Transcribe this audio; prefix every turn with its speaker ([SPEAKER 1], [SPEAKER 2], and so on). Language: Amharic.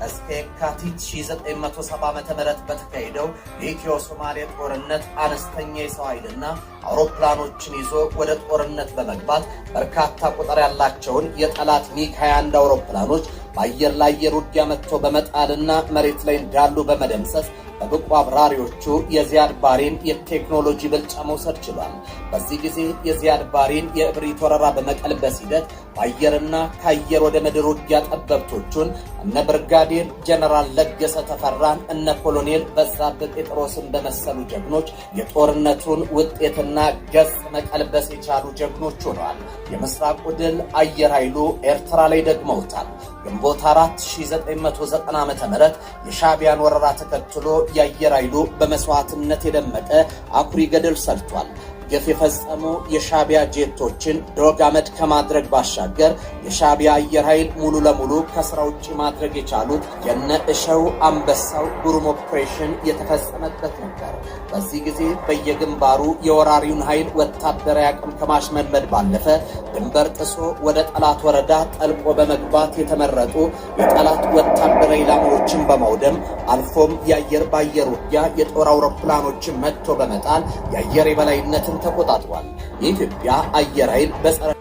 [SPEAKER 1] እስከ የካቲት 1970 ዓመተ ምህረት በተካሄደው የኢትዮ ሶማሌ ጦርነት አነስተኛ የሰው ኃይልና አውሮፕላኖችን ይዞ ወደ ጦርነት በመግባት በርካታ ቁጥር ያላቸውን የጠላት ሚግ 21 አውሮፕላኖች በአየር ላይ ውጊያ መጥቶ በመጣልና መሬት ላይ እንዳሉ በመደምሰስ በብቁ አብራሪዎቹ የዚያድ ባሬን የቴክኖሎጂ ብልጫ መውሰድ ችሏል። በዚህ ጊዜ የዚያድ ባሬን የእብሪት ወረራ በመቀልበስ ሂደት በአየርና ከአየር ወደ ምድር ውጊያ ጠበብቶቹን እነ ብርጋዴር ጀነራል ለገሰ ተፈራን እነ ኮሎኔል በዛብህ ጴጥሮስን በመሰሉ ጀግኖች የጦርነቱን ውጤትና ገጽ መቀልበስ የቻሉ ጀግኖች ሆነዋል። የምስራቁ ድል አየር ኃይሉ ኤርትራ ላይ ደግመውታል። ግንቦት 4 1990 ዓመተ ምህረት የሻዕቢያን ወረራ ተከትሎ የአየር ኃይሉ በመስዋዕትነት የደመቀ አኩሪ ገድል ሰርቷል። ግፍ የፈጸሙ የሻዕቢያ ጄቶችን ዶግ አመድ ከማድረግ ባሻገር የሻዕቢያ አየር ኃይል ሙሉ ለሙሉ ከስራ ውጪ ማድረግ የቻሉት የነ እሸው አንበሳው ጉሩም ኦፕሬሽን የተፈጸመበት ነበር። በዚህ ጊዜ በየግንባሩ የወራሪውን ኃይል ወታደራዊ አቅም ከማሽመልመድ ባለፈ ድንበር ጥሶ ወደ ጠላት ወረዳ ጠልቆ በመግባት የተመረጡ የጠላት ወታደራዊ ኢላማዎችን በማውደም አልፎም የአየር ባየር ውጊያ የጦር አውሮፕላኖችን መጥቶ በመጣል የአየር የበላይነትን ተቆጣጥሯል። የኢትዮጵያ አየር ኃይል በጸረ